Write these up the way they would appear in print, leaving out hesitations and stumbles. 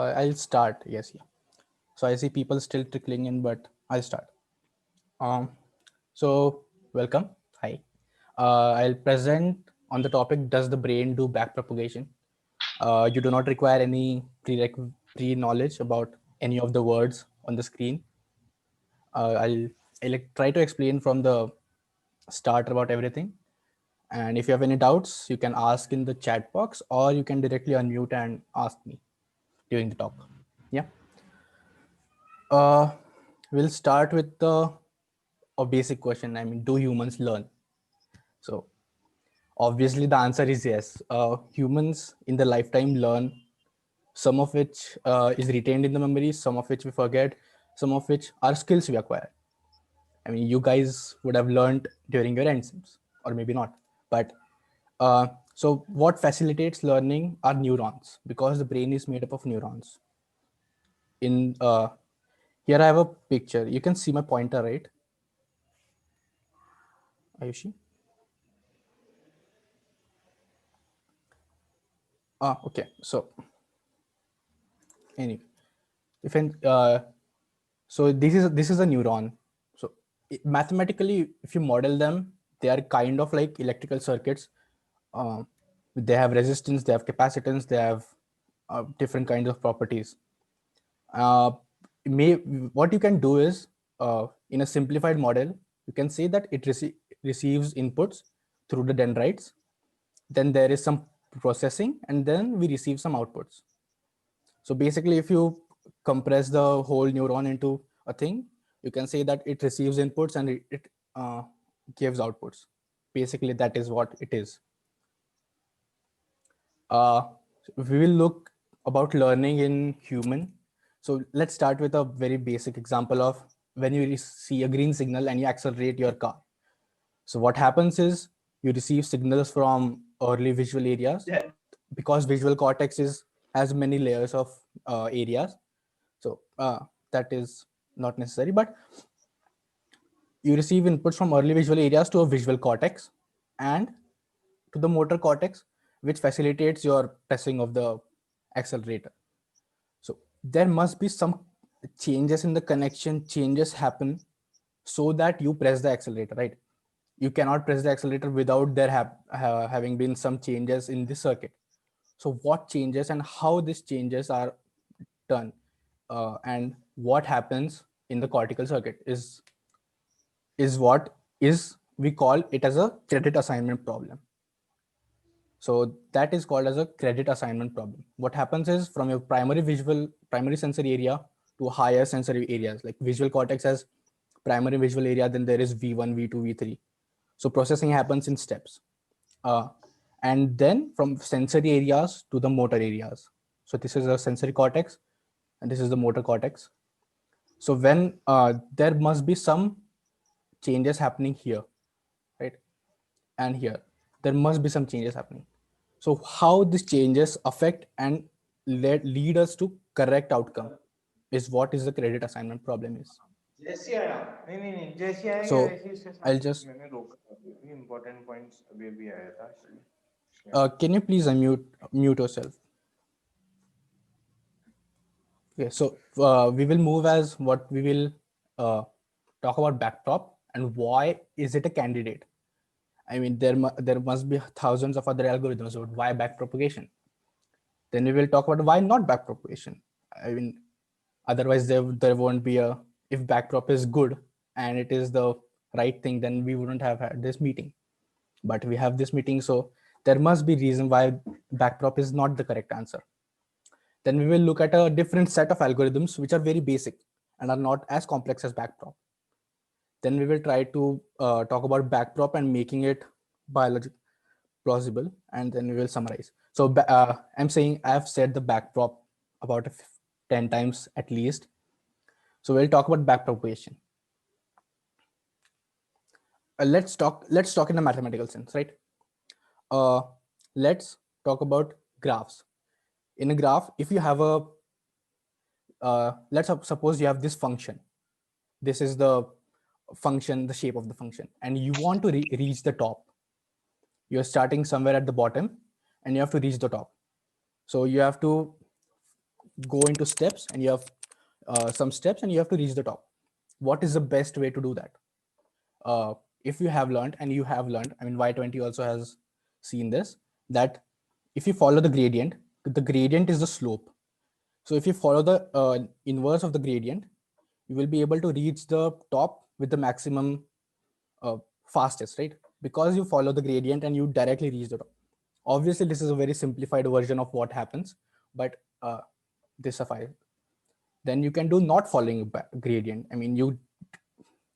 I'll start. Yes, yeah. So I see people still trickling in, but I'll start. Um, so welcome. Hi. I'll present on the topic: Does the brain do backpropagation? You do not require any pre-knowledge about any of the words on the screen. I'll try to explain from the start about everything. And if you have any doubts, you can ask in the chat box, or you can directly unmute and ask me during the talk. Yeah. Uh, we'll start with a basic question. I mean, do humans learn? So obviously the answer is yes. Humans in the lifetime learn, some of which is retained in the memory, some of which we forget, some of which are skills we acquire. I mean, you guys would have learned during your ensims, or maybe not. But so what facilitates learning are neurons, because the brain is made up of neurons. In Here I have a picture. You can see my pointer, right? Ayushi? Okay. So anyway, if an, so this is a neuron. So mathematically, if you model them, they are kind of like electrical circuits. Uh, they have resistance, they have capacitance, they have different kinds of properties. Uh, may What you can do is, in a simplified model, you can say that it receives inputs through the dendrites. Then there is some processing, and then we receive some outputs. So basically, if you compress the whole neuron into a thing, you can say that it receives inputs and it gives outputs. Basically, that is what it is. Uh, we will look about learning in human. So let's start with a very basic example of when you see a green signal and you accelerate your car. So what happens is you receive signals from early visual areas, because visual cortex has many layers of areas. So that is not necessary, but you receive inputs from early visual areas to a visual cortex and to the motor cortex, which facilitates your pressing of the accelerator. So there must be some changes in the connection, changes happen so that you press the accelerator, right? You cannot press the accelerator without there having been some changes in the circuit. So what changes and how these changes are done, and what happens in the cortical circuit is what is we call it as a credit assignment problem. So that is called as a credit assignment problem. What happens is, from your primary sensory area to higher sensory areas, like visual cortex has primary visual area, then there is V1, V2, V3. So processing happens in steps. And then from sensory areas to the motor areas. So this is a sensory cortex and this is the motor cortex. So when there must be some changes happening here, right? And here, there must be some changes happening. So how these changes affect and lead us to correct outcome is what is the credit assignment problem is. जैसे आया नहीं नहीं नहीं जैसे आएगा So वैसे ही उसके I'll साथ just मैंने रोका अभी इम्पोर्टेंट पॉइंट्स अभी अभी आया था इसलिए can you please mute yourself? Okay, so we will move as what we will talk about backprop and why is it a candidate. I mean, there must be thousands of other algorithms about why backpropagation. Then we will talk about why not backpropagation. I mean, otherwise there won't be a, if backprop is good and it is the right thing, then we wouldn't have had this meeting. But we have this meeting, so there must be reason why backprop is not the correct answer. Then we will look at a different set of algorithms which are very basic and are not as complex as backprop. Then we will try to talk about backprop and making it biologic plausible, and then we will summarize. So I'm saying I've said the backprop about 10 times at least. So we'll talk about backpropagation. Let's talk in a mathematical sense, right? uh, let's talk about graphs. In a graph, if you have a let's suppose you have this function. This is the function, the shape of the function, and you want to reach the top. You're starting somewhere at the bottom and you have to reach the top. So you have to go into steps, and you have some steps, and you have to reach the top. What is the best way to do that? If you have learned, and you have learned, I mean, Y20 also has seen this, that if you follow the gradient is the slope. So if you follow the inverse of the gradient, you will be able to reach the top with the maximum fastest, right? Because you follow the gradient and you directly reach the top. Obviously, this is a very simplified version of what happens, but this suffices. Then you can do not following gradient. I mean, you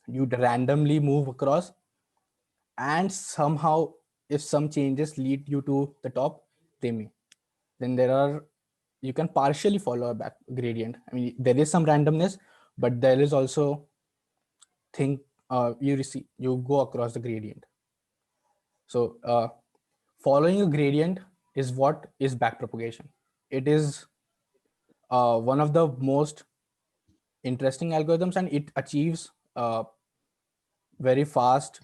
randomly move across, and somehow if some changes lead you to the top, they may. Then you can partially follow a back gradient. I mean, there is some randomness, but there is also thing you go across the gradient. So following a gradient is what is backpropagation. It is one of the most interesting algorithms, and it achieves very fast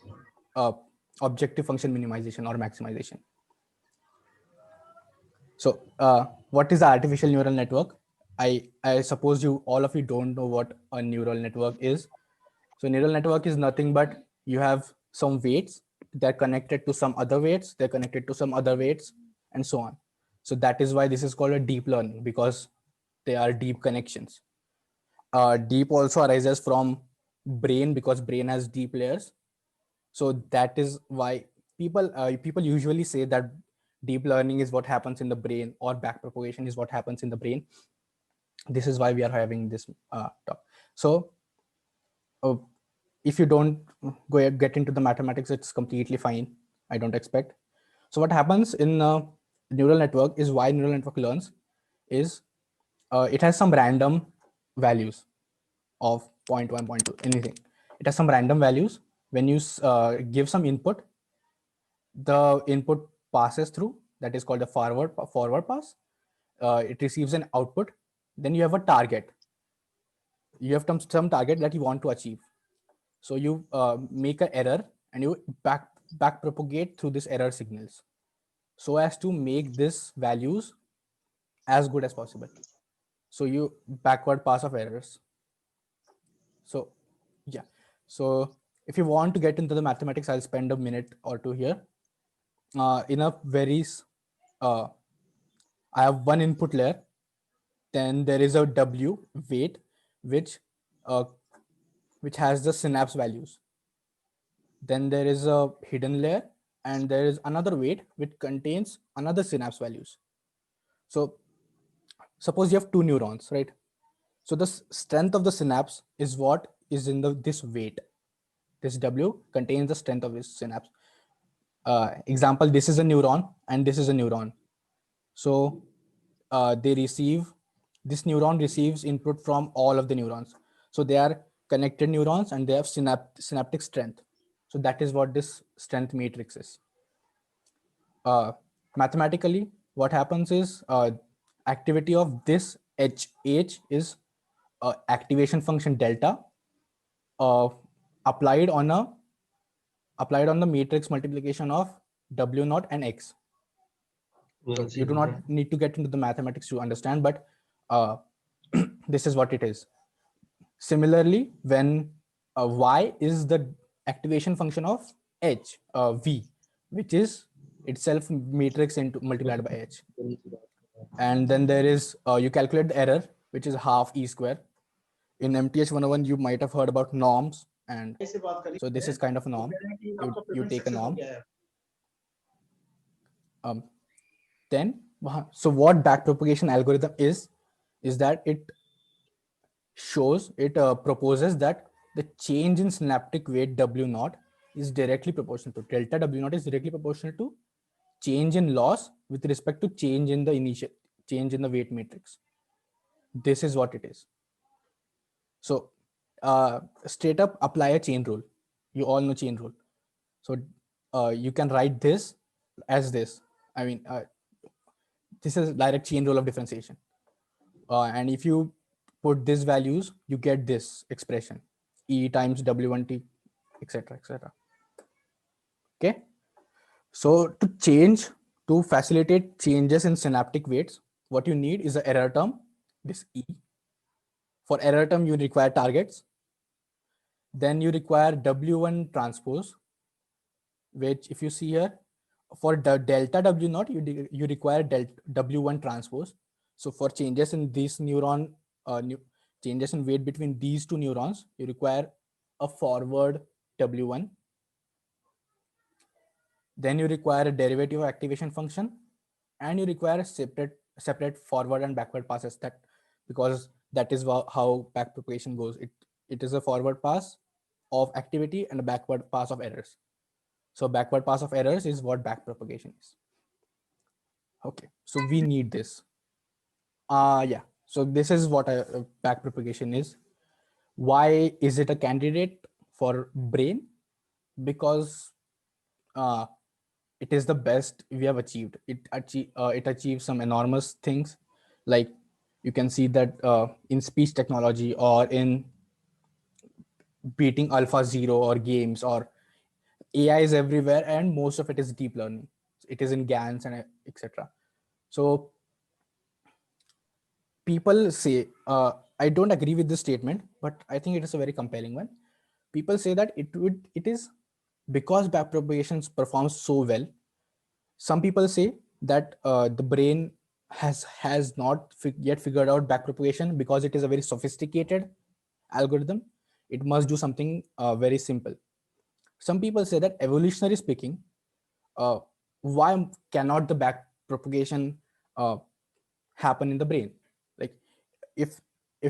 objective function minimization or maximization. So what is the artificial neural network? I suppose all of you don't know what a neural network is. So neural network is nothing but you have some weights, they're connected to some other weights, they're connected to some other weights, and so on. So that is why this is called a deep learning, because they are deep connections. Deep also arises from brain, because brain has deep layers. So that is why people usually say that deep learning is what happens in the brain, or backpropagation is what happens in the brain. This is why we are having this talk. So if you don't get into the mathematics, it's completely fine. I don't expect. So what happens in neural network is, why neural network learns is it has some random values of 0.1, 0.2, anything. It has some random values. When you give some input, the input passes through, that is called a forward pass. It receives an output. Then you have a target. You have some target that you want to achieve. So you make an error, and you back propagate through this error signals, so as to make this values as good as possible. So you backward pass of errors. So yeah, so if you want to get into the mathematics, I'll spend a minute or two here. In a very I have one input layer, then there is a W weight, which has the synapse values. Then there is a hidden layer, and there is another weight which contains another synapse values. So suppose you have two neurons, right? So the strength of the synapse is what is in this weight. This W contains the strength of this synapse. Example, this is a neuron and this is a neuron. So this neuron receives input from all of the neurons. So they are connected neurons, and they have synaptic strength. So that is what this strength matrix is. Mathematically, what happens is activity of this H is activation function delta applied on the matrix multiplication of W naught and X. So you do not need to get into the mathematics to understand, but this is what it is. Similarly, when Y is the activation function of V, which is itself matrix into multiplied by H. And then there is, you calculate the error, which is half E square. In MTH 101, you might have heard about norms. And so this is kind of a norm. You take a norm. Then, so what backpropagation algorithm is that it proposes that the change in synaptic weight W naught is directly proportional to delta W naught is directly proportional to change in loss with respect to change in the weight matrix. This is what it is. So straight up apply a chain rule. You all know chain rule. So you can write this as this. I mean, this is direct chain rule of differentiation. And if you put these values, you get this expression, E times W1T, etc., etc. Okay. So to facilitate changes in synaptic weights, what you need is an error term this E. For error term, you require targets. Then you require W1 transpose, which if you see here, for the delta W naught, you require W1 transpose. So for changes in this neuron, changes in weight between these two neurons, you require a forward W1. Then you require a derivative of activation function, and you require a separate forward and backward passes, that because that is how backpropagation goes. It is a forward pass of activity and a backward pass of errors. So backward pass of errors is what backpropagation is. Okay, so we need this. Yeah, so this is what a backpropagation is. Why is it a candidate for brain? Because it is the best we have achieved. It achieves some enormous things, like you can see that in speech technology or in beating AlphaZero or games, or AI is everywhere, and most of it is deep learning. It is in GANs and etc. So people say, I don't agree with this statement, but I think it is a very compelling one. People say that it is because backpropagation performs so well. Some people say that the brain has not yet figured out backpropagation because it is a very sophisticated algorithm. It must do something very simple. Some people say that evolutionary speaking, uh, why cannot the backpropagation uh, happen in the brain? Like if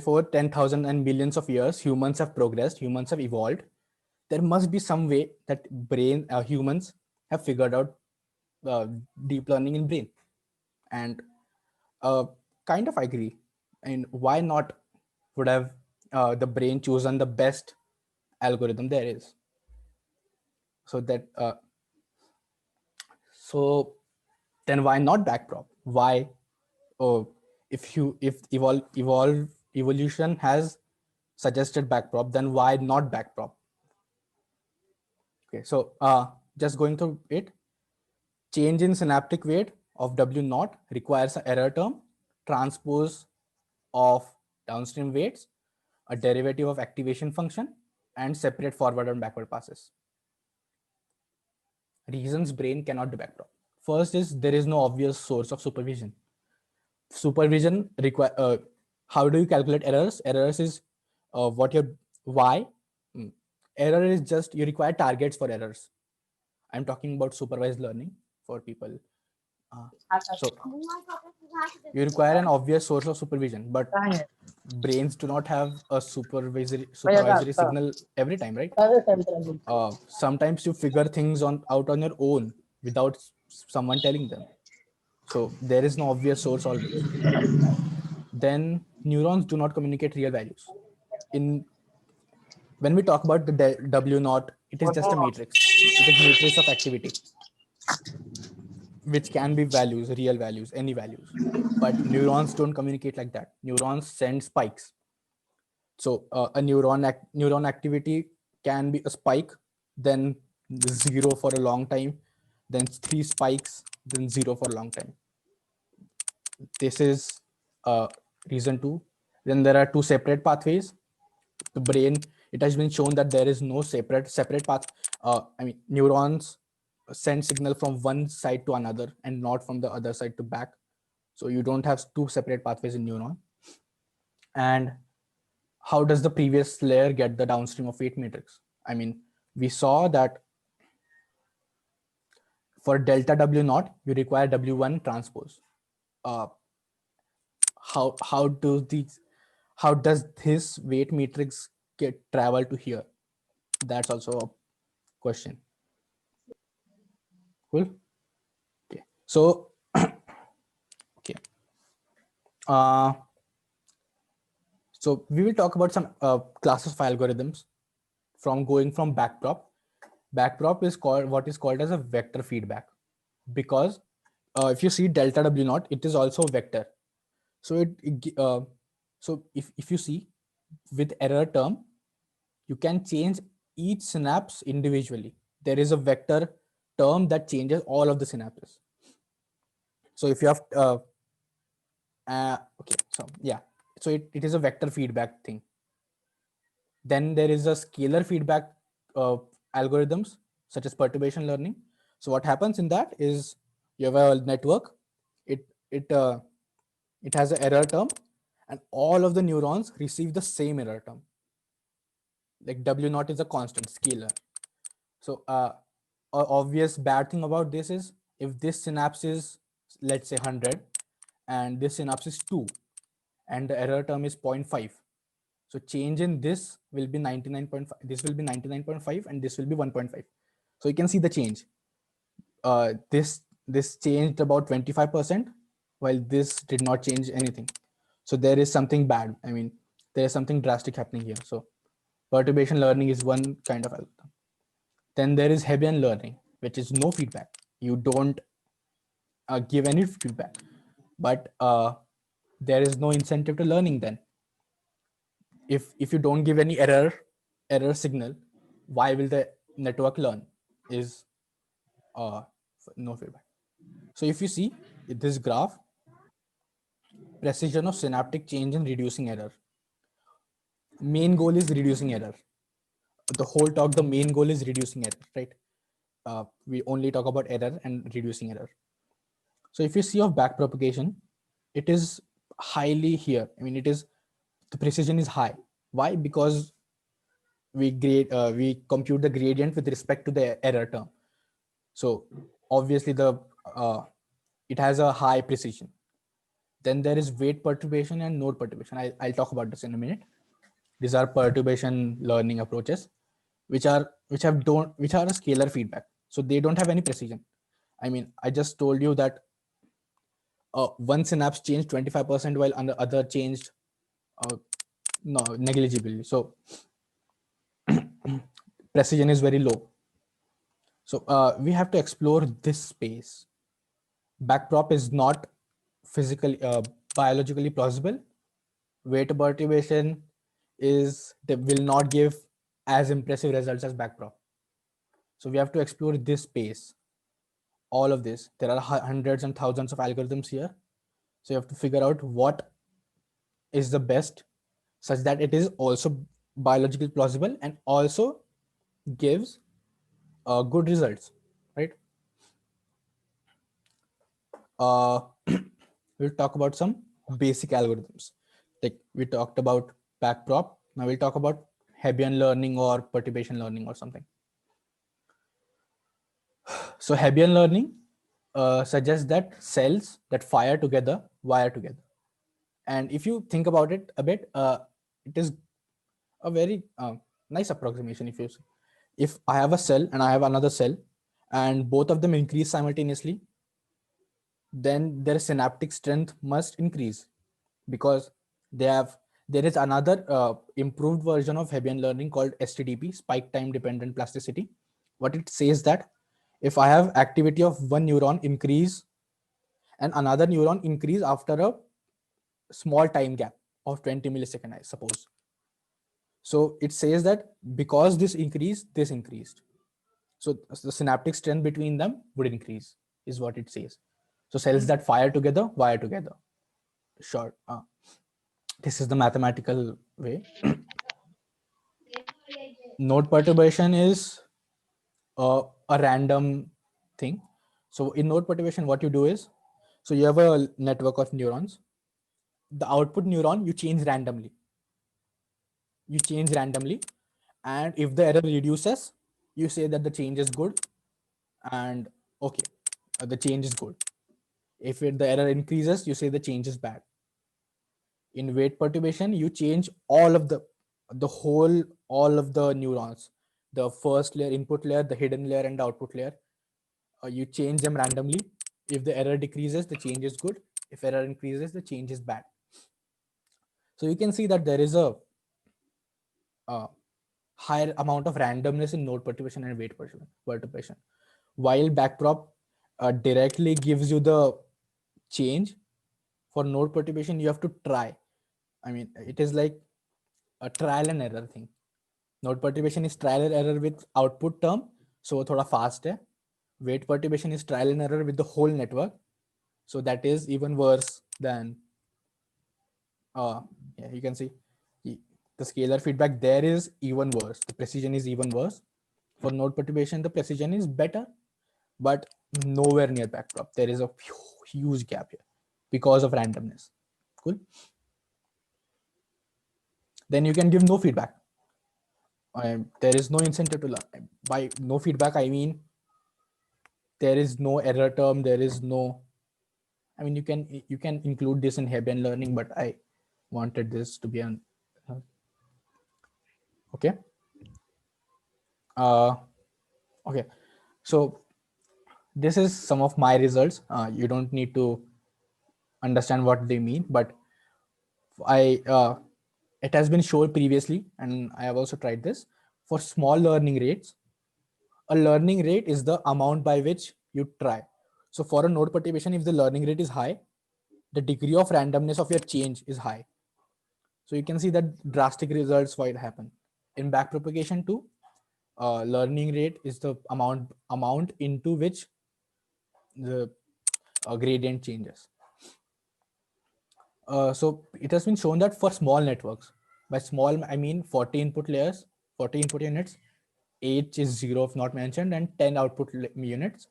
over 10,000 and millions of years humans have progressed, humans have evolved, there must be some way that humans have figured out uh, deep learning in brain. And uh, kind of I agree. And why not would have the brain chosen the best algorithm there is? So that so then why not backprop? Why? Oh, if evolution has suggested backprop, then why not backprop? Okay, so just going through it. Change in synaptic weight of W naught requires an error term, transpose of downstream weights, a derivative of activation function, and separate forward and backward passes. Reasons brain cannot do backprop. First is there is no obvious source of supervision. Supervision require. How do you calculate errors? Errors is what your why. Error is just you require targets for errors. I'm talking about supervised learning for people. So you require an obvious source of supervision, but brains do not have a supervisory signal every time, right? Sometimes you figure things out on your own without someone telling them. So there is no obvious source always. Then neurons do not communicate real values. In when we talk about the W naught, it is just a matrix. It is matrix of activity, which can be values, real values, any values. But neurons don't communicate like that. Neurons send spikes. So a neuron activity can be a spike, then zero for a long time, then three spikes, then zero for a long time. This is reason two. Then there are two separate pathways. The brain, it has been shown that there is no separate path. I mean, neurons send signal from one side to another and not from the other side to back. So you don't have two separate pathways in neuron. And how does the previous layer get the downstream of weight matrix? I mean, we saw that for delta W naught, you require W1 transpose. Uh, how does this weight matrix get travel to here? That's also a question. Cool. Okay. So okay. So we will talk about some classes of algorithms from going from backprop. Backprop is called what is called as a vector feedback, because if you see delta W naught, it is also a vector. So so if you see with error term, you can change each synapse individually. There is a vector term that changes all of the synapses. So if you have okay, so yeah, So it is a vector feedback thing. Then there is a scalar feedback algorithms such as perturbation learning. So what happens in that is you have a network. It it uh, it has an error term, and all of the neurons receive the same error term. Like W naught is a constant scalar. So a obvious bad thing about this is if this synapse is, let's say, 100 and this synapse is 2 and the error term is 0.5. So change in this will be 99.5. This will be 99.5 and this will be 1.5. So you can see the change. This changed about 25%, while this did not change anything. So there is something bad. I mean, there is something drastic happening here. So perturbation learning is one kind of algorithm. Then there is Hebbian learning, which is no feedback. You don't give any feedback, but there is no incentive to learning. Then if you don't give any error signal, why will the network learn? Is uh, no feedback. So if you see this graph, precision of synaptic change and reducing error. Main goal is reducing error. The whole talk, the main goal is reducing error, right? We only talk about error and reducing error. So if you see of back propagation, it is highly here. I mean, it is, the precision is high. Why? Because we compute the gradient with respect to the error term. So obviously uh, it has a high precision. Then there is weight perturbation and node perturbation. I'll talk about this in a minute. These are perturbation learning approaches, which are a scalar feedback. So they don't have any precision. I mean, I just told you that one synapse changed 25% while other changed uh, no negligibly. So precision is very low. So we have to explore this space. Backprop is not physically biologically plausible. Weight perturbation will not give as impressive results as backprop. So we have to explore this space. All of this, there are hundreds and thousands of algorithms here. So you have to figure out what is the best, such that it is also biologically plausible and also gives good results, right? uh, we'll talk about some basic algorithms. Like we talked about backprop. Now we'll talk about Hebbian learning or perturbation learning or something. So Hebbian learning suggests that cells that fire together wire together. And if you think about it a bit, it is a very nice approximation. If I have a cell and I have another cell, and both of them increase simultaneously, then their synaptic strength must increase, because they have there is another improved version of Hebbian learning called STDP, spike time dependent plasticity. What it says that if I have activity of one neuron increase and another neuron increase after a small time gap of 20 milliseconds, I suppose. So it says that because this increased. So the synaptic strength between them would increase, is what it says. So cells that fire together wire together. Sure. This is the mathematical way. Node perturbation is a random thing. So in node perturbation, what you do is, so you have a network of neurons. The output neuron you change randomly. And if the error reduces, you say that the change is good, and okay, the change is good. If the error increases, you say the change is bad. In weight perturbation, you change all of the neurons, the first layer, input layer, the hidden layer, and the output layer. You change them randomly. If the error decreases, the change is good. If error increases, the change is bad. So you can see that there is a higher amount of randomness in node perturbation and weight perturbation. While backprop directly gives you the change, for node perturbation, you have to try. I mean, it is like a trial and error thing. Node perturbation is trial and error with output term, so thoda fast hai. Weight perturbation is trial and error with the whole network, so that is even worse than Yeah, you can see the scalar feedback there is even worse. The precision is even worse. For node perturbation, the precision is better, but nowhere near backprop. There is a huge gap here because of randomness. Cool. Then you can give no feedback. There is no incentive to learn. By no feedback, I mean there is no error term. There is no. I mean, you can include this in Hebbian learning, but I wanted this to be an okay. Okay, so this is some of my results. You don't need to understand what they mean, but I it has been shown previously, and I have also tried this for small learning rates. A learning rate is the amount by which you try. So for a node perturbation, if the learning rate is high, the degree of randomness of your change is high. So you can see that drastic results why it happen. In backpropagation too, learning rate is the amount into which the gradient changes. So it has been shown that for small networks, by small I mean 40 input layers, 40 input units, 8 is 0 if not mentioned, and 10 output units.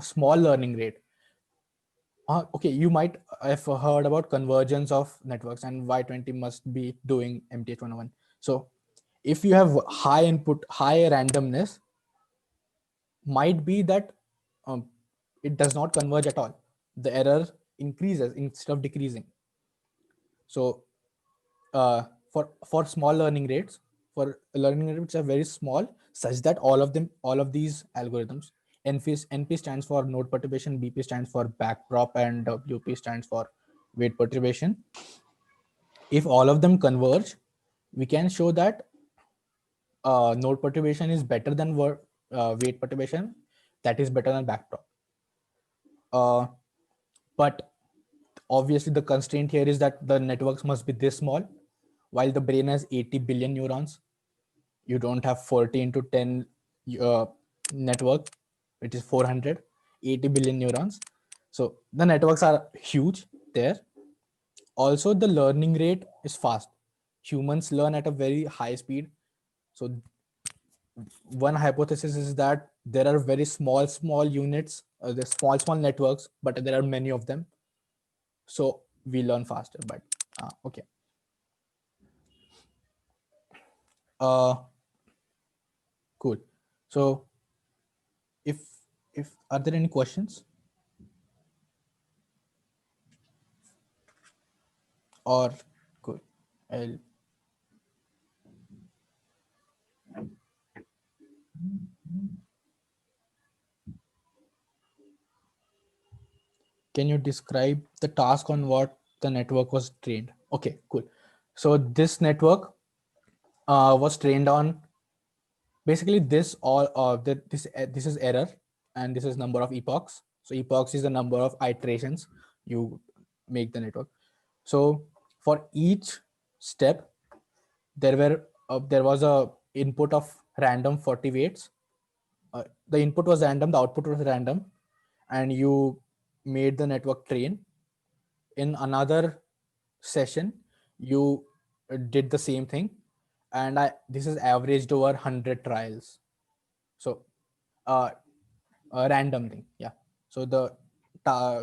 Small learning rate. Okay, you might have heard about convergence of networks, and Y20 must be doing MTH101. So if you have high input, high randomness, might be that it does not converge at all. The error increases instead of decreasing. So for small learning rates, for learning rates which are very small, such that all of these algorithms, NP stands for node perturbation, BP stands for backprop, and WP stands for weight perturbation. If all of them converge, we can show that node perturbation is better than weight perturbation. That is better than backprop. But obviously the constraint here is that the networks must be this small. While the brain has 80 billion neurons, you don't have 40 into 10 network, which is 400, 80 billion neurons. So the networks are huge there. Also, the learning rate is fast. Humans learn at a very high speed. So one hypothesis is that there are very small units, the small networks, but there are many of them. So we learn faster, but okay. Cool. So if are there any questions, or cool, I'll can you describe the task on what the network was trained? Okay, cool. So this network was trained on basically this all this is error, and this is number of epochs. So epochs is the number of iterations you make the network. So for each step, there was a input of random 40 weights. The input was random, the output was random, and you made the network train. In another session, you did the same thing, and this is averaged over 100 trials. So a random thing, yeah. So the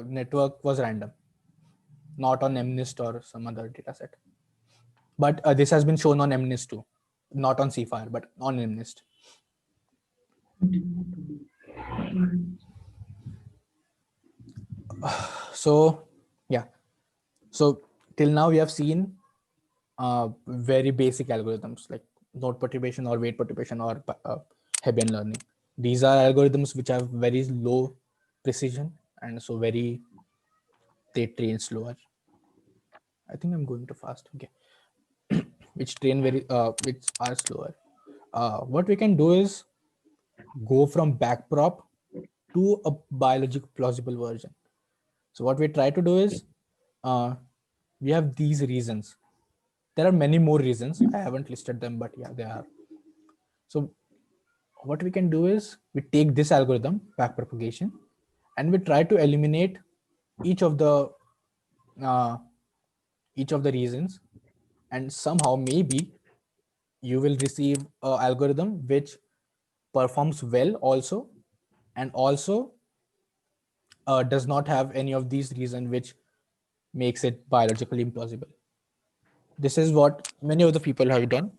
network was random, not on MNIST or some other data set. But this has been shown on MNIST too, not on CFIRE, but on MNIST. So yeah, so till now we have seen very basic algorithms like node perturbation or weight perturbation or Hebbian learning. These are algorithms which have very low precision, and so they train slower. I think I'm going too fast. Okay. Which are slower. What we can do is go from backprop to a biological plausible version. So what we try to do is we have these reasons. There are many more reasons. I haven't listed them, but yeah, there are. So what we can do is we take this algorithm, backpropagation, and we try to eliminate each of the each of the reasons, and somehow maybe you will receive a algorithm which performs well also, and also does not have any of these reasons which makes it biologically implausible. This is what many of the people have done.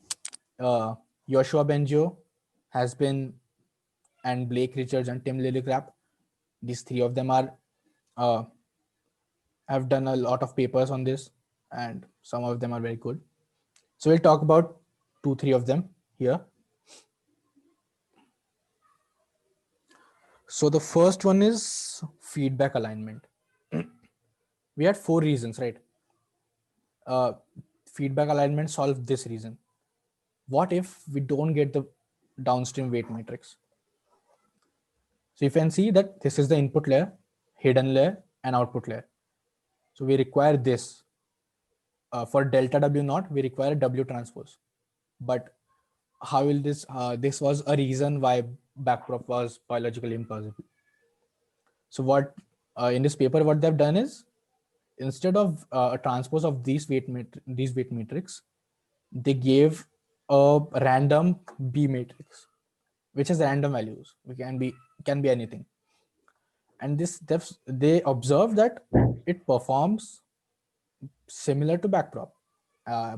uh, Joshua Bengio has been, and Blake Richards and Tim Lillicrap, these three of them are uh, have done a lot of papers on this, and some of them are very good. So we'll talk about 2 3 of them here. So the first one is feedback alignment. We had 4 reasons, right? uh, Feedback alignment solved this reason. What if we don't get the downstream weight matrix? So you can see that this is the input layer, hidden layer, and output layer. So we require this. For delta W naught, we require W transpose. But how will this, this was a reason why backprop was biologically impossible. So what, in this paper, what they've done is, instead of a transpose of these weight matrix, they gave a random B matrix, which is random values. We can be anything. And they observed that it performs similar to backprop. Uh,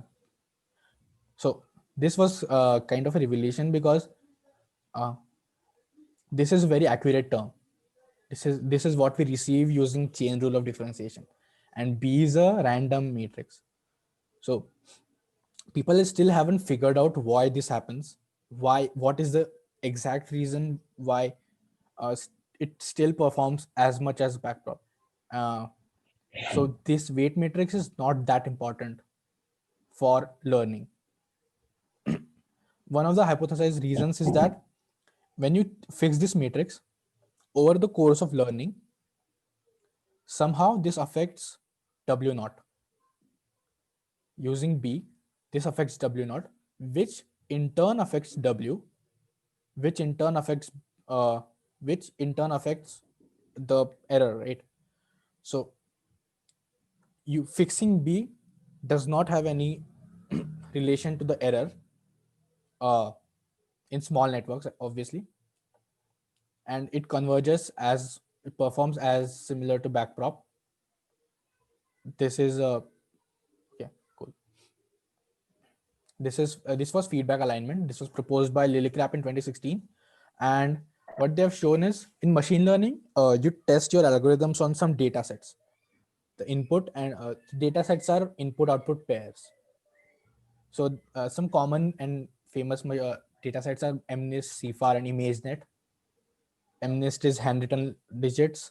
so this was kind of a revelation, because uh, this is a very accurate term. This is what we receive using chain rule of differentiation, and B is a random matrix. So people still haven't figured out why this happens. What is the exact reason why it still performs as much as backprop? Uh, so this weight matrix is not that important for learning. One of the hypothesized reasons is that when you fix this matrix over the course of learning, somehow this affects W naught. Using B, this affects W naught, which in turn affects W, which in turn affects uh, the error, right? So you fixing B does not have any relation to the error in small networks, obviously, and it converges as it performs as similar to backprop. This is a yeah, cool. This was feedback alignment. This was proposed by Lillicrap in 2016, and what they have shown is, in machine learning, you test your algorithms on some data sets. The input and data sets are input output pairs. So some common and famous data sets are MNIST, CIFAR, and ImageNet. MNIST is handwritten digits,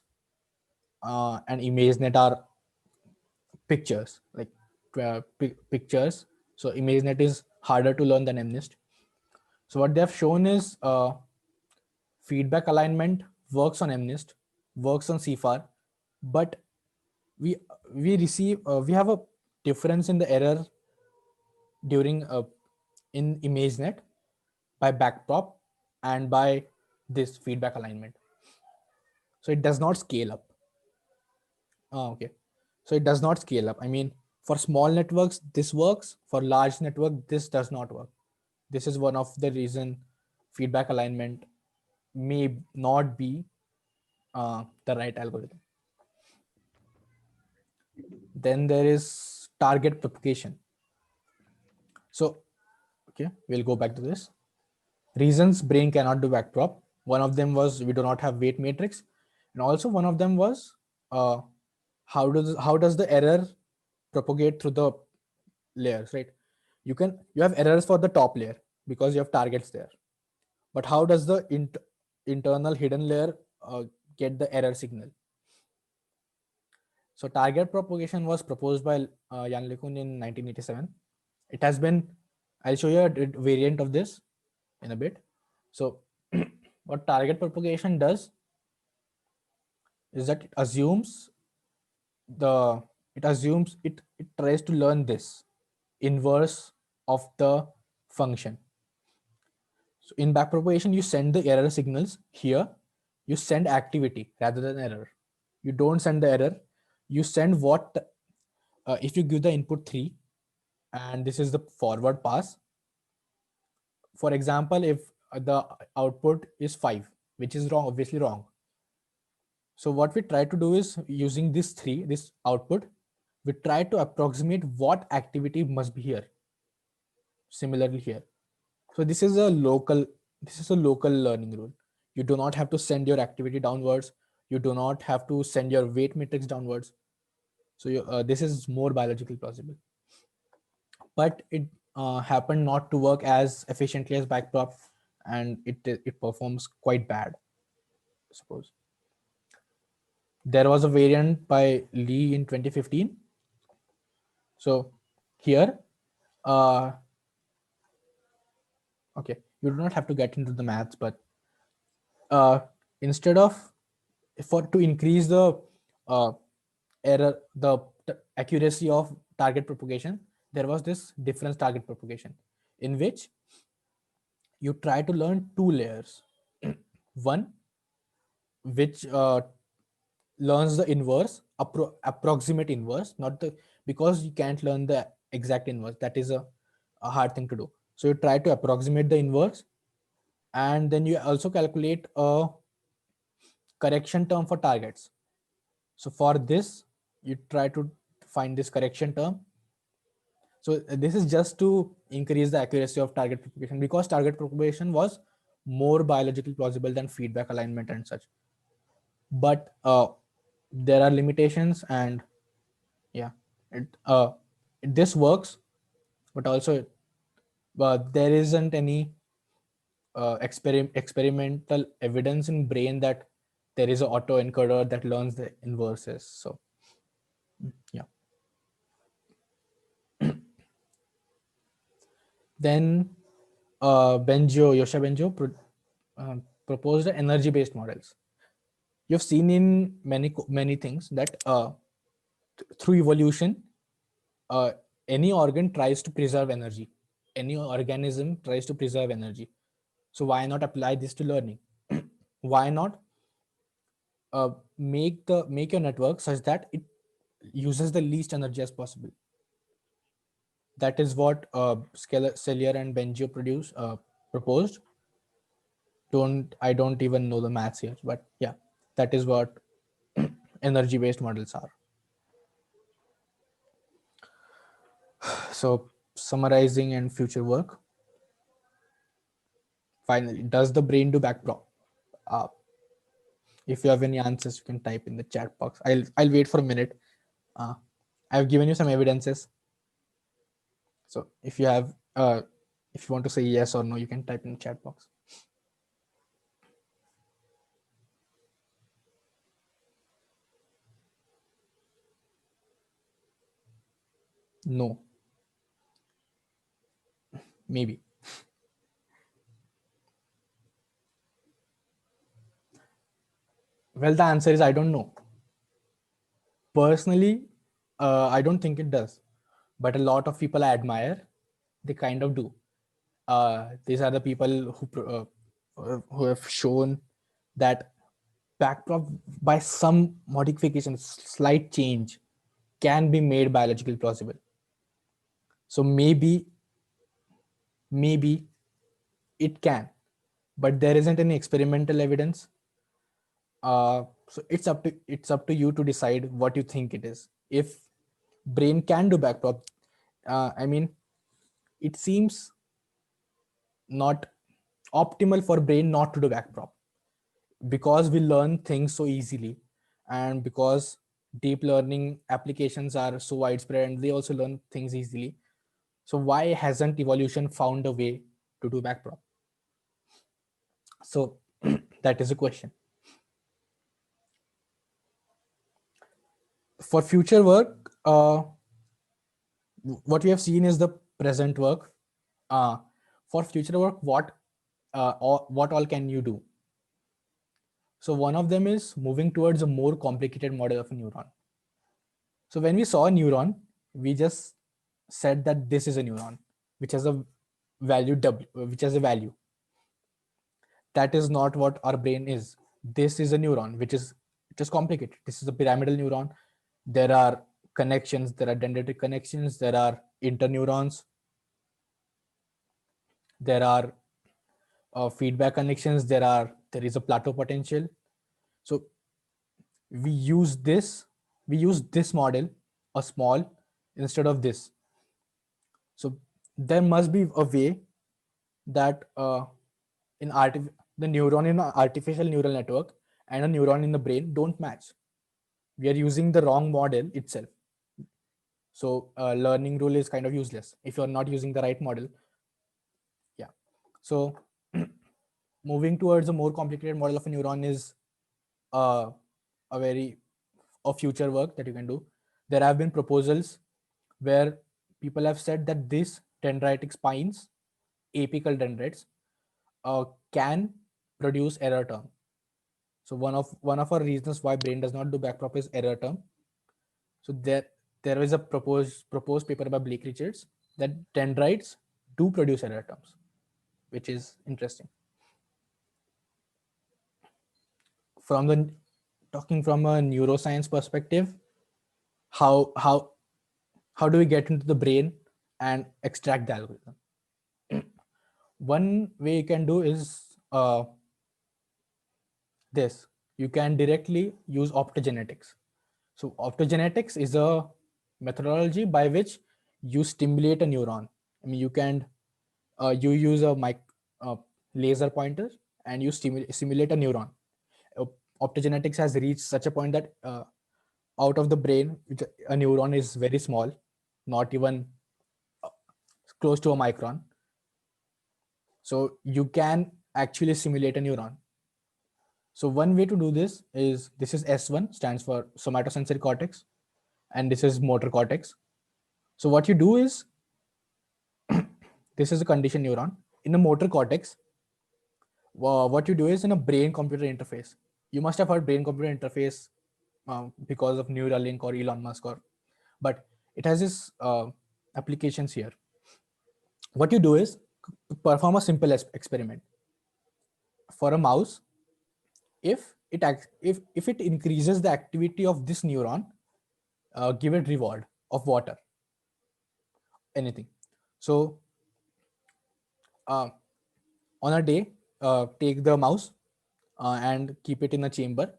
and ImageNet are pictures, like pictures. So ImageNet is harder to learn than MNIST. So what they have shown is feedback alignment works on MNIST, works on CIFAR, but we we have a difference in the error during in ImageNet by backprop and by this feedback alignment. So it does not scale up. Okay. So it does not scale up. I mean, for small networks, this works. For large network, this does not work. This is one of the reason feedback alignment may not be the right algorithm. Then there is target propagation. So, okay, we'll go back to this. Reasons brain cannot do backprop. One of them was we do not have weight matrix, and also one of them was uh, how does the error propagate through the layers, right? You have errors for the top layer because you have targets there, but how does the internal hidden layer get the error signal? So target propagation was proposed by Jan LeCun in 1987. It has been, I'll show you a variant of this in a bit. So what target propagation does is that it tries to learn this inverse of the function. So in backpropagation, you send the error signals. Here you send activity rather than error. You don't send the error, you send what if you give the input 3 and this is the forward pass, for example, if the output is 5, which is wrong, obviously wrong. So what we try to do is, using this output, we try to approximate what activity must be here. Similarly here. So this is a local learning rule. You do not have to send your activity downwards. You do not have to send your weight matrix downwards. So this is more biologically plausible. But it happened not to work as efficiently as backprop, and it performs quite bad, I suppose. There was a variant by Lee in 2015. So here, uh, okay, you do not have to get into the maths, but instead of, for to increase the uh, accuracy of target propagation, there was this difference target propagation, in which you try to learn two layers. One which learns the inverse, approximate inverse, not the, because you can't learn the exact inverse. That is a hard thing to do. So you try to approximate the inverse, and then you also calculate a correction term for targets. So for this, you try to find this correction term. So this is just to increase the accuracy of target propagation, because target propagation was more biologically plausible than feedback alignment and such. But there are limitations, and yeah, this works, but also there isn't any experimental evidence in brain that there is an autoencoder that learns the inverses. So yeah. Then Yosha Benjo proposed energy-based models. You've seen in many things that through evolution, uh, any organ tries to preserve energy. Any organism tries to preserve energy. So why not apply this to learning? Why not make your network such that it uses the least energy as possible? That is what Cellier and Bengio proposed. I don't even know the maths here, but yeah, that is what energy based models are. So summarizing and future work. Finally, does the brain do backprop? Uh, if you have any answers, you can type in the chat box. I'll wait for a minute. I've given you some evidences. So if you want to say yes or no, you can type in the chat box. No. Maybe. Well, the answer is I don't know. Personally, I don't think it does, but a lot of people I admire, they kind of do. These are the people who have shown that backprop, by some modification, slight change, can be made biologically plausible. So maybe it can, but there isn't any experimental evidence. So it's up to you to decide what you think it is. If brain can do backprop, I mean, it seems not optimal for brain not to do backprop, because we learn things so easily, and because deep learning applications are so widespread and they also learn things easily. So why hasn't evolution found a way to do backprop? So that is a question. For future work, what we have seen is the present work. For future work, what all can you do? So one of them is moving towards a more complicated model of a neuron. So when we saw a neuron, we just said that this is a neuron which has a value w, which has a value. That is not what our brain is. This is a neuron which is complicated. This is a pyramidal neuron. There are connections, there are dendritic connections, there are interneurons, there are feedback connections, there is a plateau potential. So we use this model, a small, instead of this. So there must be a way that the neuron in an artificial neural network and a neuron in the brain don't match. We are using the wrong model itself. So learning rule is kind of useless if you're not using the right model. Yeah. So moving towards a more complicated model of a neuron is uh, a very of future work that you can do. There have been proposals where people have said that these dendritic spines, apical dendrites, can produce error term. So one of our reasons why brain does not do backprop is error term. So there is a proposed paper by Blake Richards that dendrites do produce error terms, which is interesting. From the talking from a neuroscience perspective, how how do we get into the brain and extract the algorithm? One way you can do is this. You can directly use optogenetics. So optogenetics is a methodology by which you stimulate a neuron. I mean, you use a uh, laser pointer and you simulate a neuron. Uh, Optogenetics has reached such a point that out of the brain, a neuron is very small, not even close to a micron. So you can actually simulate a neuron. So one way to do this is S1, stands for somatosensory cortex, and this is motor cortex. So what you do is this is a conditioned neuron. In the motor cortex, what you do is in a brain-computer interface. You must have heard brain-computer interface because of Neuralink or Elon Musk, but it has this applications here. What you do is perform a simple experiment. For a mouse, if it increases the activity of this neuron, give it reward of water, anything. So uh, on a day, take the mouse and keep it in a chamber,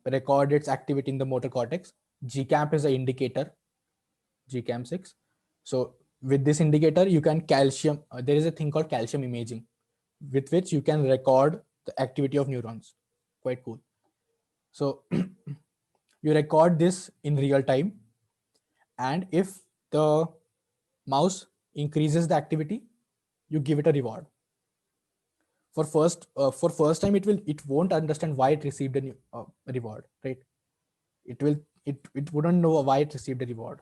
record its activity in the motor cortex. GCAMP is an indicator, GCAM6. So with this indicator, you can there is a thing called calcium imaging, with which you can record the activity of neurons. Quite cool. So you record this in real time, and if the mouse increases the activity, you give it a reward. For first time, it won't understand why it received a reward, right? It wouldn't know why it received a reward.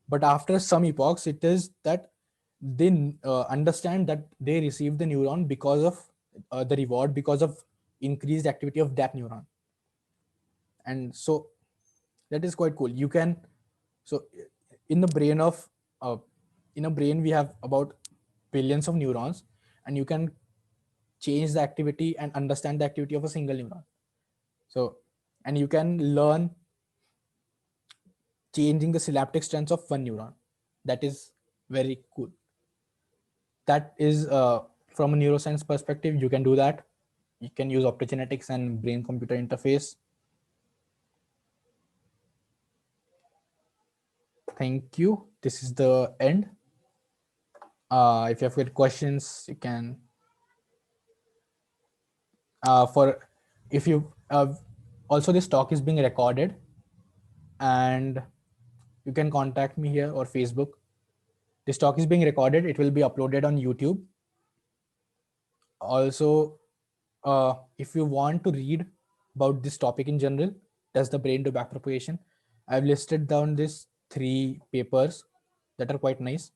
But after some epochs, it is that they understand that they received the neuron because of the reward, because of increased activity of that neuron. And so that is quite cool. You can so in the brain of uh, in a brain we have about billions of neurons, and you can change the activity and understand the activity of a single neuron. So, and you can learn changing the synaptic strengths of one neuron. That is very cool. That is from a neuroscience perspective, you can do that. You can use optogenetics and brain computer interface. Thank you. This is the end. If you have got questions, you can for if you also, this talk is being recorded, and you can contact me here or Facebook. This talk is being recorded. It will be uploaded on YouTube. Also, if you want to read about this topic in general, does the brain do backpropagation? I've listed down these 3 papers that are quite nice.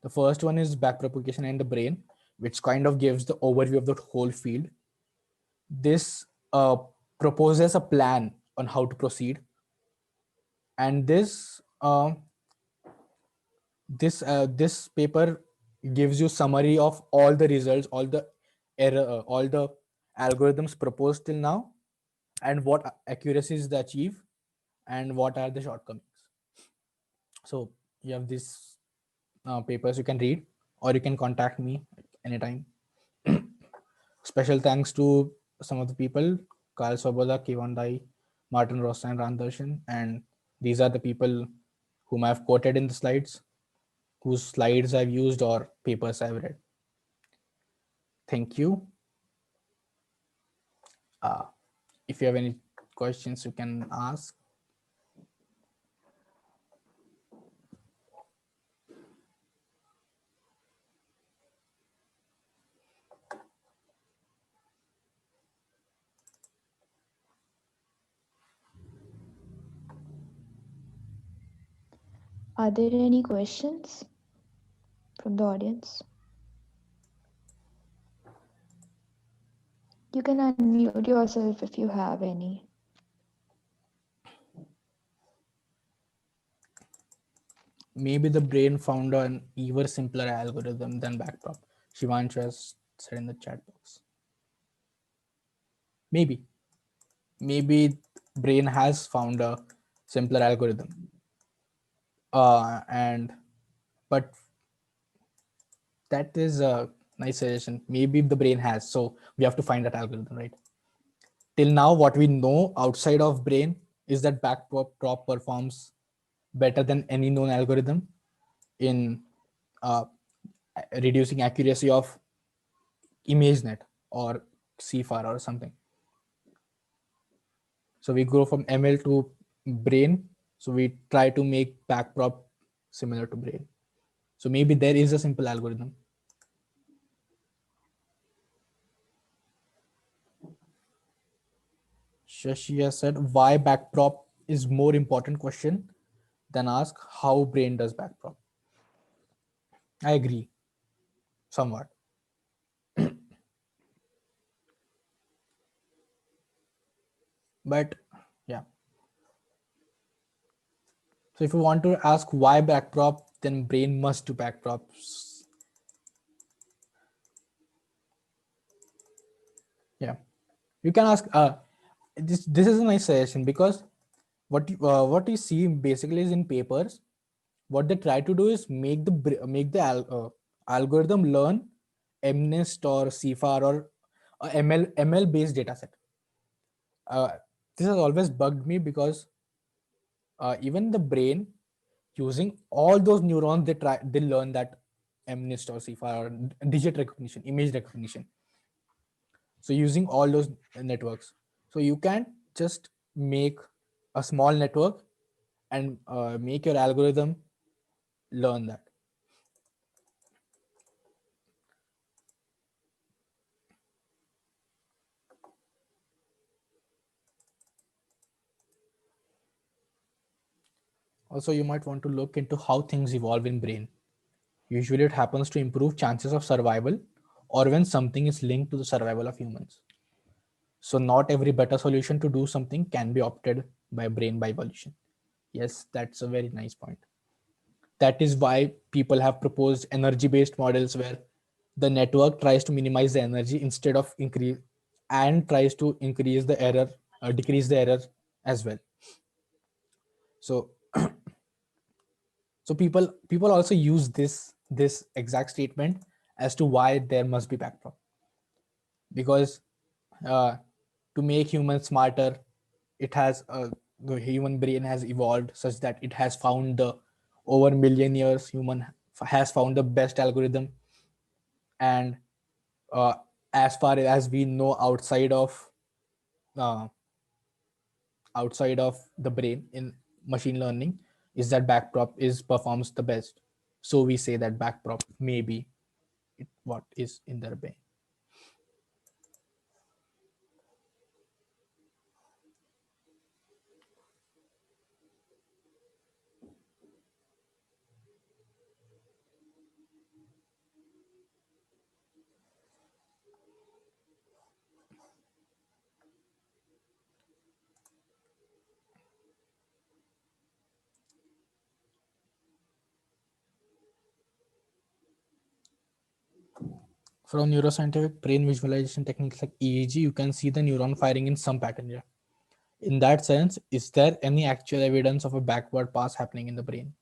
The first one is backpropagation and the brain, which kind of gives the overview of the whole field. This proposes a plan on how to proceed, and this paper gives you summary of all the results, all the algorithms proposed till now, and what accuracies they achieve, and what are the shortcomings. So you have these papers you can read, or you can contact me anytime. Special thanks to some of the people: Kyle Soboda, Kevon Dai, Martin Rosta, and Randarshan. And these are the people whom I've quoted in the slides, whose slides I've used or papers I've read. Thank you. If you have any questions, you can ask. Are there any questions from the audience? You can unmute yourself if you have any. Maybe the brain found an even simpler algorithm than backprop. Shivansh has said in the chat box. Maybe brain has found a simpler algorithm. And but that is a nice suggestion. Maybe the brain has, so we have to find that algorithm, right? Till now, what we know outside of brain is that backprop performs better than any known algorithm in uh, reducing accuracy of ImageNet or CFAR or something. So we go from ML to brain. So we try to make backprop similar to brain. So maybe there is a simple algorithm. Shashia said, why backprop is more important question than ask how brain does backprop. I agree, somewhat. But yeah. So if you want to ask why backprop, then brain must do backprops. Yeah. You can ask, this is a nice suggestion, because what you see basically is in papers, what they try to do is make algorithm learn MNIST or CFAR or a ML based data set. This has always bugged me, because even the brain, using all those neurons, they learn that MNIST or CFAR or digit recognition, image recognition. So using all those networks, so you can just make a small network and make your algorithm learn that. Also, you might want to look into how things evolve in brain. Usually it happens to improve chances of survival, or when something is linked to the survival of humans. So not every better solution to do something can be opted by brain by evolution. Yes, that's a very nice point. That is why people have proposed energy based models, where the network tries to minimize the energy instead of increase, and tries to increase the error, decrease the error as well. So so people also use this exact statement as to why there must be backprop, because uh, to make humans smarter, it has the human brain has evolved such that it has found the over million years human has found the best algorithm. And uh, as far as we know, uh, outside of the brain in machine learning, is that backprop is performs the best. So we say that backprop may be what is in their brain. From neuroscientific brain visualization techniques like EEG, you can see the neuron firing in some pattern. Yeah. In that sense, is there any actual evidence of a backward pass happening in the brain?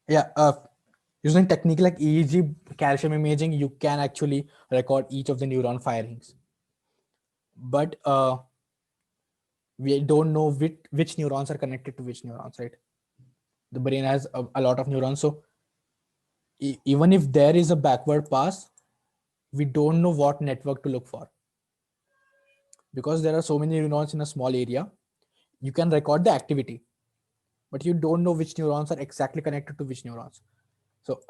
Yeah, using technique like EEG, calcium imaging, you can actually record each of the neuron firings. But we don't know which neurons are connected to which neurons, right? The brain has a lot of neurons, so even if there is a backward pass, we don't know what network to look for, because there are so many neurons in a small area. You can record the activity, but you don't know which neurons are exactly connected to which neurons. So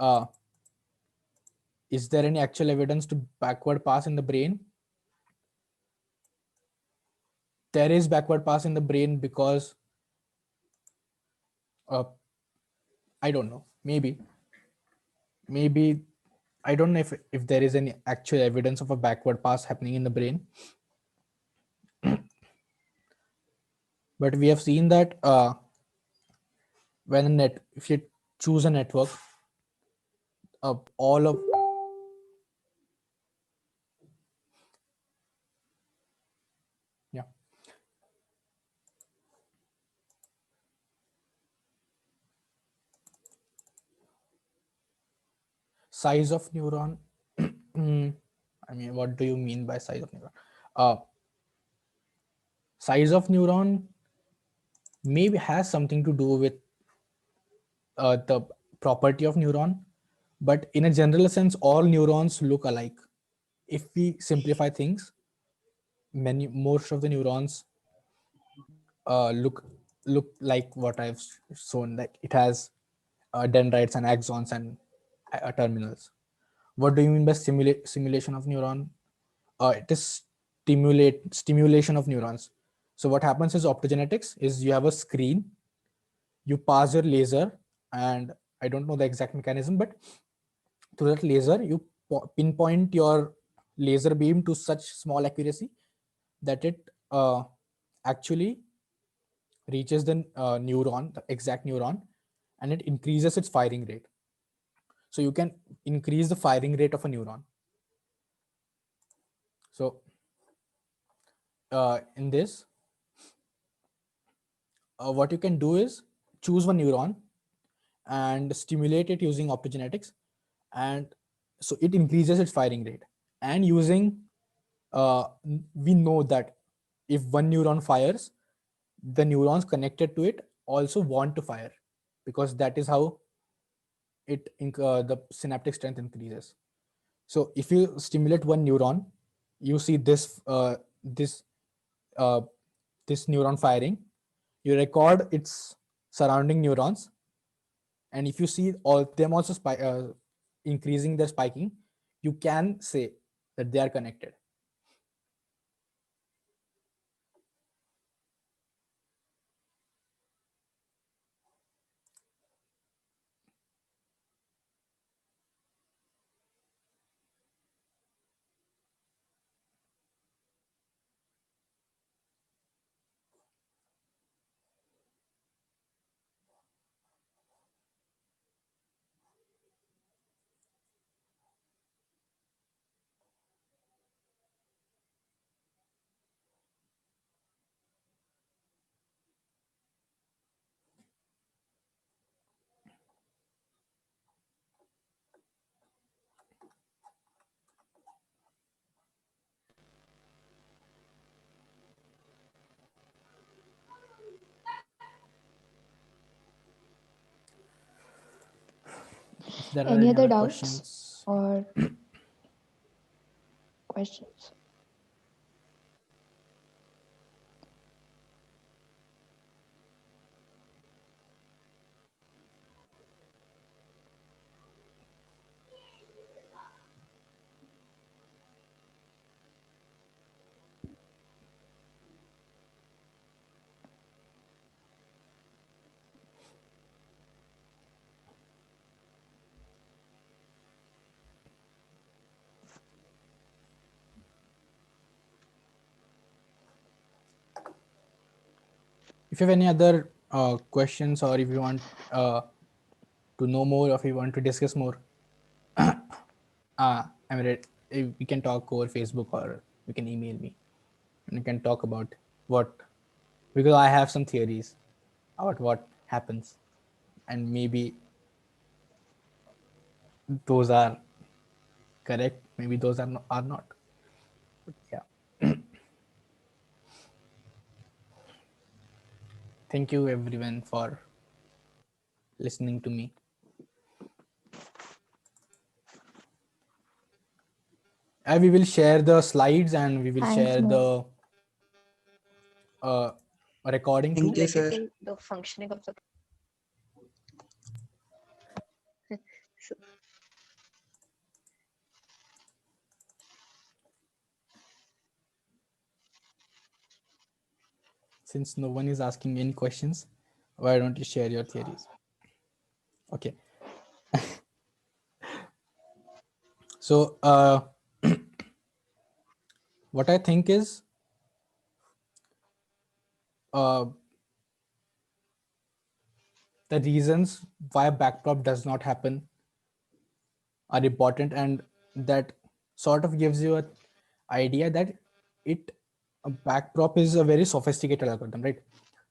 is there any actual evidence to backward pass in the brain? There is backward pass in the brain because uh, I don't know, maybe I don't know if there is any actual evidence of a backward pass happening in the brain. But we have seen that if you choose a network, all of yeah, size of neuron. I mean, what do you mean by size of neuron? uh, Size of neuron maybe has something to do with the property of neuron, but in a general sense all neurons look alike. If we simplify things, most of the neurons uh, look look like what I've shown, that it has dendrites and axons and terminals. What do you mean by simulation of neuron? It is stimulation of neurons. So what happens is optogenetics is you have a screen, you pass your laser, and I don't know the exact mechanism, but through that laser you pinpoint your laser beam to such small accuracy that it actually reaches the neuron, the exact neuron, and it increases its firing rate. So you can increase the firing rate of a neuron. So in this, what you can do is choose one neuron and stimulate it using optogenetics, and so it increases its firing rate. And using we know that if one neuron fires, the neurons connected to it also want to fire, because that is how the synaptic strength increases. So if you stimulate one neuron, you see this uh, this neuron firing, you record its surrounding neurons, and if you see all them also increasing their spiking, you can say that they are connected. If there are Any any other other doubts questions. or questions? If you have any other questions, or if you want to know more, or if you want to discuss more, I'm ready. We can talk over Facebook, or you can email me, and you can talk about what, because I have some theories about what happens, and maybe those are correct. Maybe those are not. But yeah. Thank you everyone for listening to me. We will share the slides and we will Thanks, share Mo. the uh, recording too. Thank you, sir. Related to the functioning of the so, Since no one is asking any questions, why don't you share your theories? Okay. So what I think is uh, the reasons why backprop does not happen are important, and that sort of gives you a idea that it a backprop is a very sophisticated algorithm, right?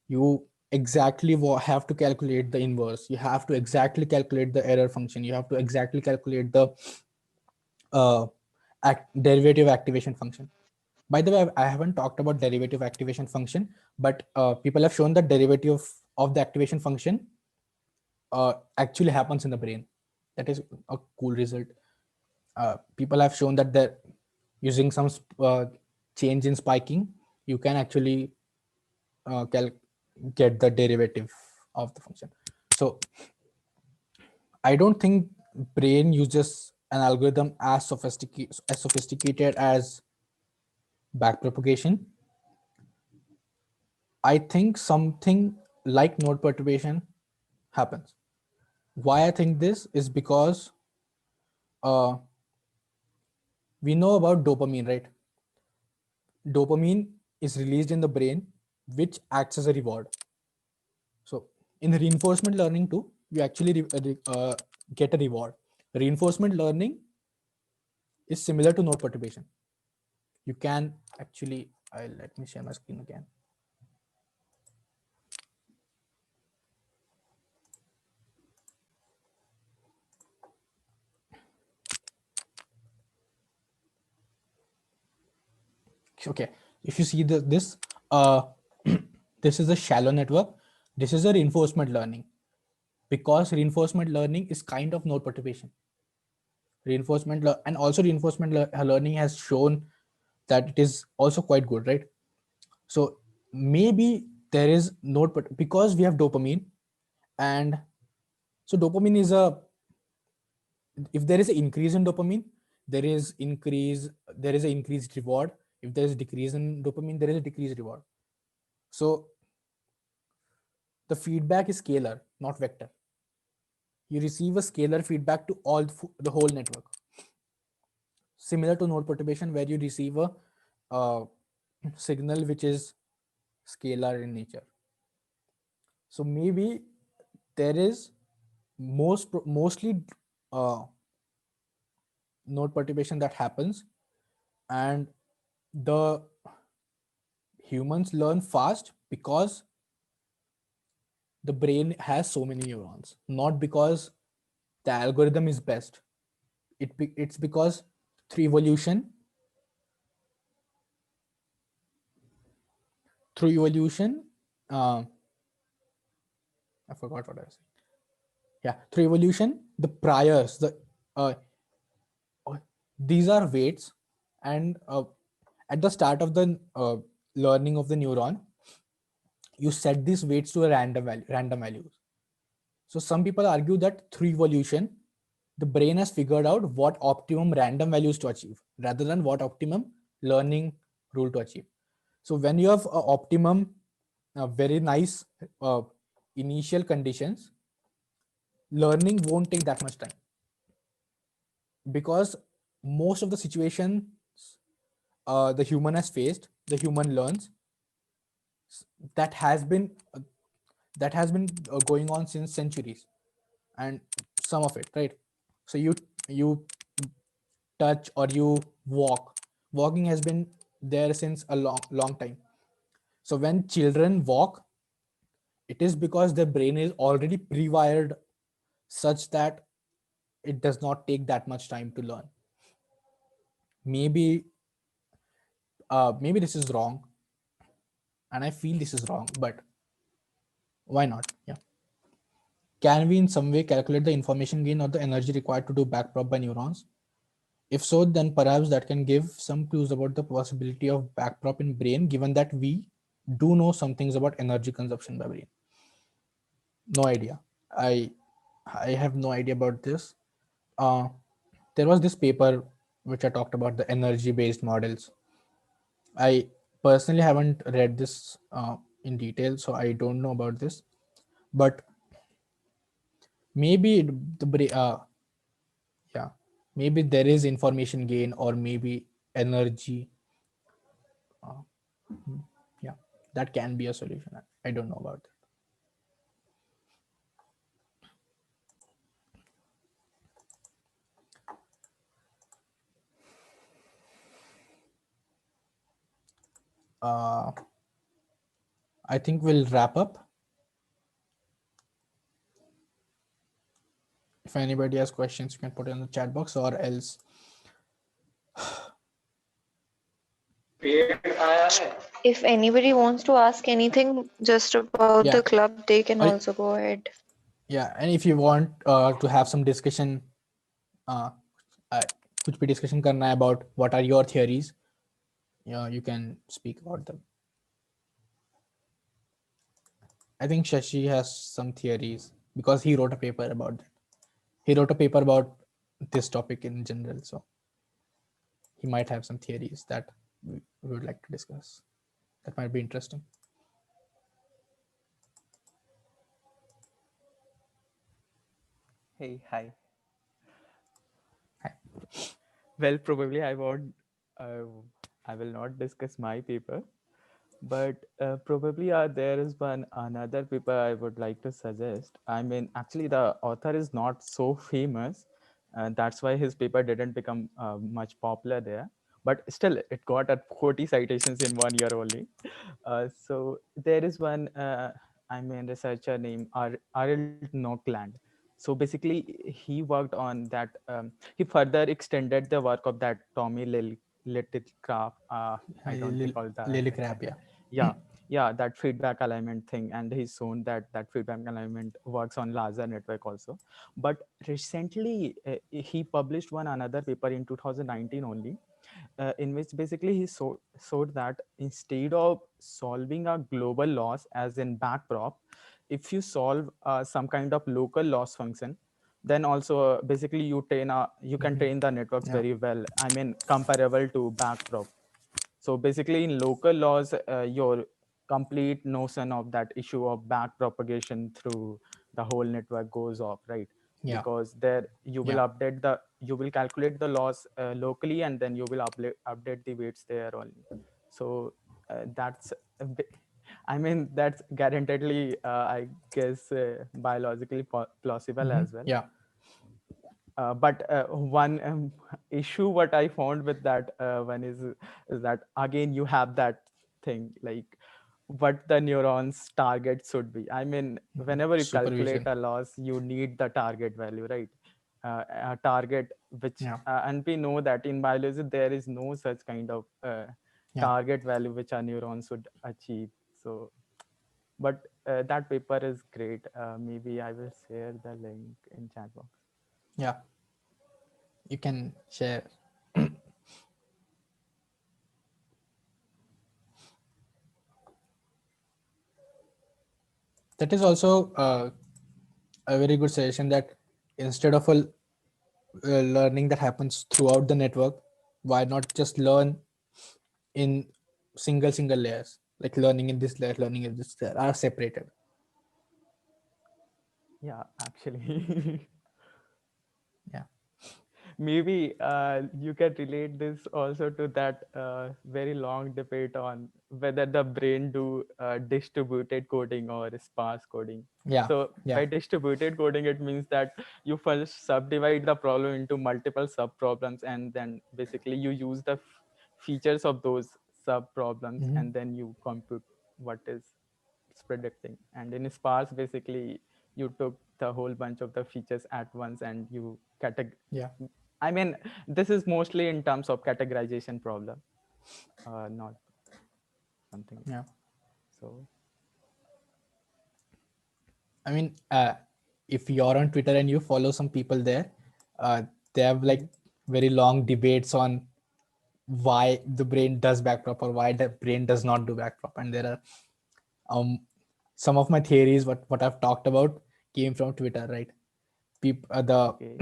You exactly have to calculate the inverse, you have to exactly calculate the error function, you have to exactly calculate the derivative activation function. By the way, I haven't talked about derivative activation function, but people have shown that derivative of the activation function actually happens in the brain. That is a cool result. People have shown that they're using some change in spiking, you can actually get the derivative of the function. So I don't think brain uses an algorithm as sophisticated as backpropagation. I think something like node perturbation happens. Why I think this is because uh, we know about dopamine, right? Dopamine is released in the brain, which acts as a reward. So in reinforcement learning too, you actually get a reward. Reinforcement learning is similar to node perturbation. You can actually, let me share my screen again. Okay, if you see this, this is a shallow network. This is a reinforcement learning, because reinforcement learning is kind of node perturbation. And also reinforcement learning has shown that it is also quite good, right? So maybe there is node because we have dopamine, and so dopamine is a, if there is an increase in dopamine, there is an increased reward. If there is a decrease in dopamine, there is a decreased reward. So the feedback is scalar, not vector. You receive a scalar feedback to all the whole network, similar to node perturbation where you receive a signal which is scalar in nature. So maybe there is mostly node perturbation that happens, and the humans learn fast because the brain has so many neurons, not because the algorithm is best. It's because through evolution, uh, I forgot what I was saying. Yeah, through evolution, the priors, uh, these are weights, and at the start of the learning of the neuron, you set these weights to a random values. So some people argue that through evolution, the brain has figured out what optimum random values to achieve rather than what optimum learning rule to achieve. So when you have optimum, very nice initial conditions, learning won't take that much time, because most of the situations the human has faced, the human learns, that has been going on since centuries, and some of it, right? So you touch or you walking has been there since a long time. So when children walk, it is because their brain is already pre-wired such that it does not take that much time to learn. Maybe maybe this is wrong, and I feel this is wrong, but why not? Yeah. Can we in some way calculate the information gain or the energy required to do backprop by neurons? If so, then perhaps that can give some clues about the possibility of backprop in brain, given that we do know some things about energy consumption by brain. No idea. I have no idea about this. Uh, there was this paper which I talked about the energy based models. I personally haven't read this in detail, so I don't know about this. But maybe the brain, yeah, maybe there is information gain or maybe energy. Uh, yeah, that can be a solution. I don't know about that. I think we'll wrap up. If anybody has questions, you can put it in the chat box or else. If anybody wants to ask anything just about Yeah. the club, they can I- also go ahead. Yeah, and if you want to have some discussion, कुछ भी discussion करना है about what are your theories, yeah, you can speak about them. I think Shashi has some theories because he wrote a paper about that. He wrote a paper about this topic in general, so he might have some theories that we would like to discuss. That might be interesting. Hey, hi. Hi. Well, probably uh, I will not discuss my paper, but probably there is another paper I would like to suggest. I mean, actually, the author is not so famous, and that's why his paper didn't become much popular there. But still, it got at 40 citations in 1 year only. So there is one, researcher named Ariel Nockland. So basically, he worked on that. He further extended the work of that Tommy Littlecraft. I don't recall the Lily exact. Crap, yeah. Yeah, yeah, that feedback alignment thing, and he's shown that that feedback alignment works on larger network also. But recently, he published one another paper in 2019 only, in which basically he showed that instead of solving a global loss as in backprop, if you solve some kind of local loss function, then also basically you can train the networks Yeah. very well. I mean, comparable to backprop. So basically in local laws, your complete notion of that issue of back propagation through the whole network goes off, right? Yeah. Because there you will Yeah. you will calculate the loss locally, and then you will update the weights there only. So that's a I mean, that's guaranteedly I guess biologically plausible as well. Yeah. But one issue what I found with that one is that again you have that thing like what the neurons target should be. I mean, whenever you calculate Supervision. a loss, you need the target value, right? A target which Yeah. and we know that in biology there is no such kind of Yeah. target value which a neuron should achieve. So but that paper is great. Maybe I will share the link in chat box. Yeah. You can share. That is also a very good suggestion that instead of a learning that happens throughout the network, why not just learn in single layers, like learning in this layer, learning in this layer are separated. Yeah, actually. Yeah. Maybe you can relate this also to that very long debate on whether the brain do distributed coding or sparse coding. Yeah. So Yeah. by distributed coding, it means that you first subdivide the problem into multiple sub problems, and then basically you use the features of those sub problems, and then you compute what is it's predicting. And in sparse, basically you took the whole bunch of the features at once and you Yeah. I mean, this is mostly in terms of categorization problem, not something. Yeah. So I mean, if you're on Twitter and you follow some people there, they have like very long debates on why the brain does backprop or why the brain does not do backprop. And there are some of my theories, what I've talked about came from Twitter, right? People, okay.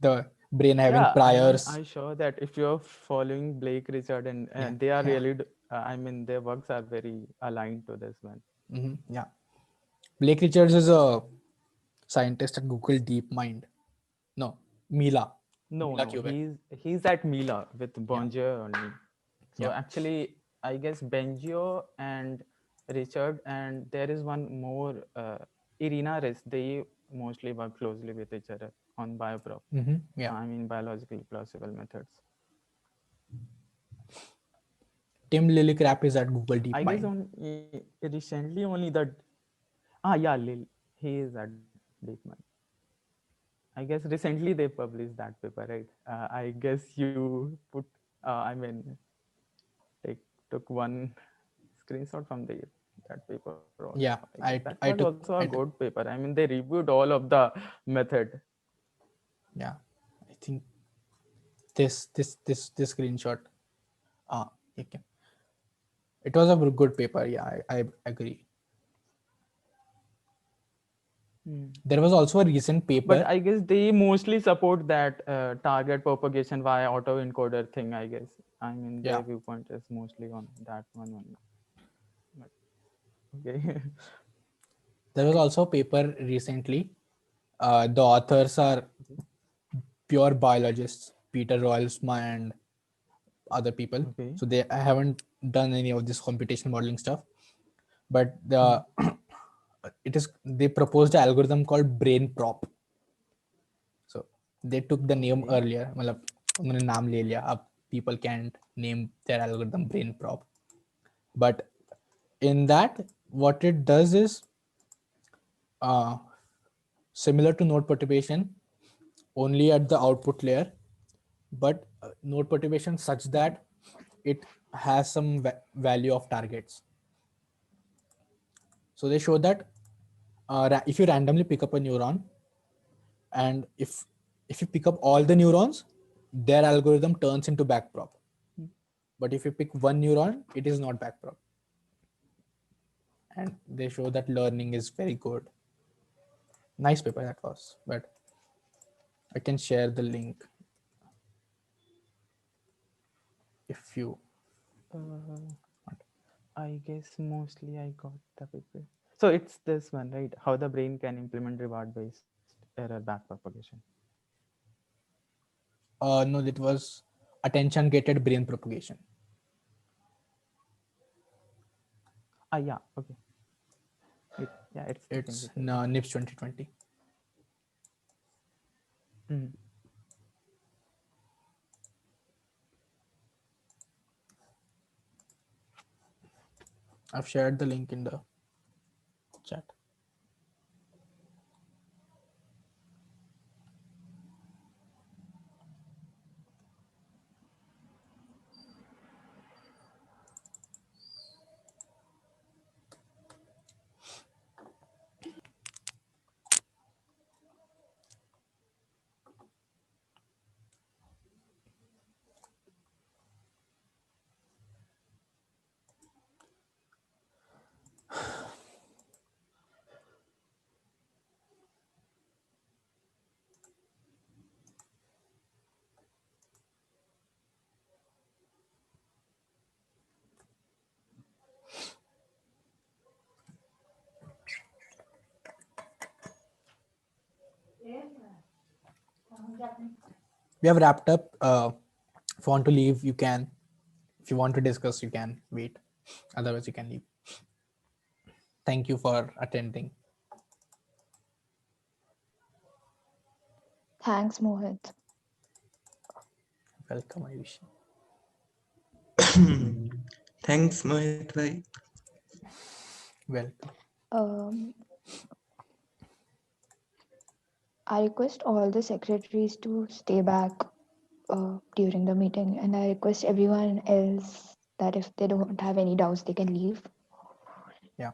the brain having Yeah, I mean, priors. I saw that if you're following Blake Richard and Yeah, they are yeah. really, I mean, their works are very aligned to this one. Yeah. Blake Richards is a scientist at Google DeepMind. No, Mila. No, Mila no, Kubat. he's at Mila with Yeah. Bonjour only. So Yeah. actually, I guess Benjio and Richard, and there is one more, Irina Riss. They mostly work closely with each other on bioprop. Yeah. I mean, biologically plausible methods. Tim Lillicrap is at Google I guess DeepMind. recently only that. Yeah, Lil. He is at DeepMind. I guess recently they published that paper, right? I guess you put. I mean, take took one screenshot from that paper also. Yeah, I guess that I was took also a good paper. I mean, they reviewed all of the method. yeah, I think this screenshot. Okay. It was a good paper. Yeah, I agree. There was also a recent paper. But I guess they mostly support that target propagation via autoencoder thing. I guess. I mean, their viewpoint is mostly on that one only. But, okay. There was also a paper recently. The authors are pure biologists, Peter Roelsma and other people. Okay. So I haven't done any of this computational modeling stuff, but they proposed an algorithm called BrainProp. So they took the name earlier. मतलब उन्होंने नाम ले लिया. अब people can't name their algorithm BrainProp. But in that, what it does is similar to node perturbation, only at the output layer, but node perturbation such that it has some value of targets. So they show that if you randomly pick up a neuron, and if you pick up all the neurons, their algorithm turns into backprop. But if you pick one neuron, it is not backprop. And they show that learning is very good. Nice paper that was, but I can share the link if you I guess mostly I got the paper. So it's this one, right? How the brain can implement reward-based error backpropagation. no, it was attention gated brain propagation. Yeah, okay. It's NIPS 2020. I've shared the link in the chat. We have wrapped up. If you want to leave, you can. If you want to discuss, you can wait. Otherwise, you can leave. Thank you for attending. Thanks, Mohit. Welcome, Ayush. Thanks, Mohit bhai. Welcome. Um, I request all the secretaries to stay back during the meeting, and I request everyone else that if they don't have any doubts, they can leave. Yeah.